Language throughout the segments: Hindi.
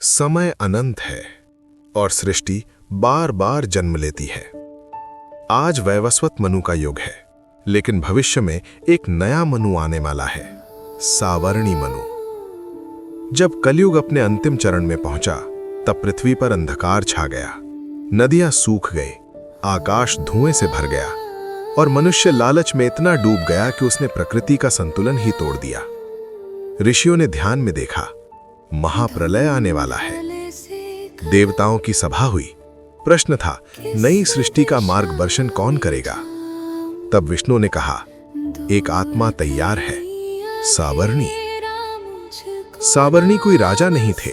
समय अनंत है और सृष्टि बार बार जन्म लेती है। आज वैवस्वत मनु का युग है, लेकिन भविष्य में एक नया मनु आने वाला है, सावर्णी मनु। जब कलयुग अपने अंतिम चरण में पहुंचा, तब पृथ्वी पर अंधकार छा गया, नदियां सूख गई, आकाश धुएं से भर गया और मनुष्य लालच में इतना डूब गया कि उसने प्रकृति का संतुलन ही तोड़ दिया। ऋषियों ने ध्यान में देखा, महाप्रलय आने वाला है। देवताओं की सभा हुई। प्रश्न था, नई सृष्टि का मार्गदर्शन कौन करेगा? तब विष्णु ने कहा, एक आत्मा तैयार है, सावर्णी। सावर्णी कोई राजा नहीं थे,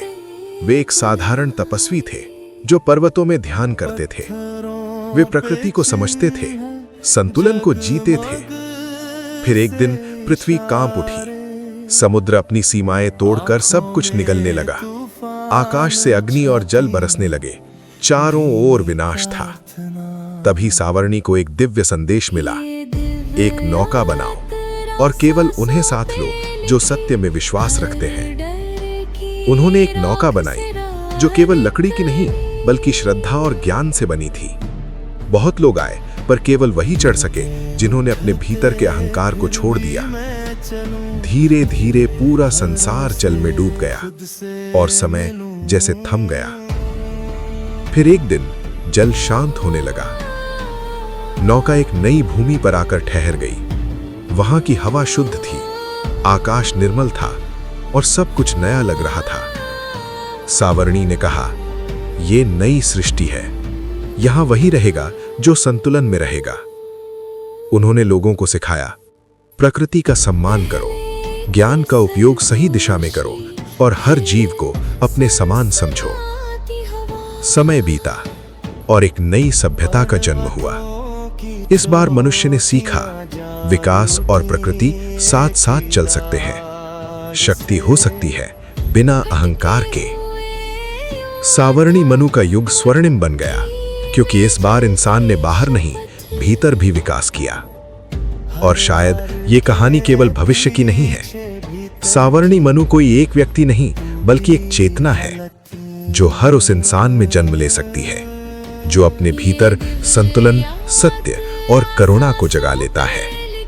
वे एक साधारण तपस्वी थे जो पर्वतों में ध्यान करते थे। वे प्रकृति को समझते थे, संतुलन को जीते थे। फिर एक दिन पृथ्वी कांप उठी, समुद्र अपनी सीमाएं तोड़कर सब कुछ निगलने लगा, आकाश से अग्नि और जल बरसने लगे, चारों ओर विनाश था। तभी सावर्णी को एक दिव्य संदेश मिला, एक नौका बनाओ और केवल उन्हें साथ लो जो सत्य में विश्वास रखते हैं। उन्होंने एक नौका बनाई जो केवल लकड़ी की नहीं बल्कि श्रद्धा और ज्ञान से बनी थी। बहुत लोग आए, पर केवल वही चढ़ सके जिन्होंने अपने भीतर के अहंकार को छोड़ दिया। धीरे धीरे पूरा संसार जल में डूब गया और समय जैसे थम गया। फिर एक दिन जल शांत होने लगा। नौका एक नई भूमि पर आकर ठहर गई। वहां की हवा शुद्ध थी, आकाश निर्मल था और सब कुछ नया लग रहा था। सावर्णी ने कहा, ये नई सृष्टि है, यहां वही रहेगा जो संतुलन में रहेगा। उन्होंने लोगों को सिखाया, प्रकृति का सम्मान करो, ज्ञान का उपयोग सही दिशा में करो और हर जीव को अपने समान समझो। समय बीता और एक नई सभ्यता का जन्म हुआ। इस बार मनुष्य ने सीखा, विकास और प्रकृति साथ साथ चल सकते हैं। शक्ति हो सकती है बिना अहंकार के। सावर्णी मनु का युग स्वर्णिम बन गया, क्योंकि इस बार इंसान ने बाहर नहीं, भीतर भी विकास किया। और शायद ये कहानी केवल भविष्य की नहीं है। सावर्णी मनु कोई एक व्यक्ति नहीं, बल्कि एक चेतना है जो हर उस इंसान में जन्म ले सकती है जो अपने भीतर संतुलन, सत्य और करुणा को जगा लेता है।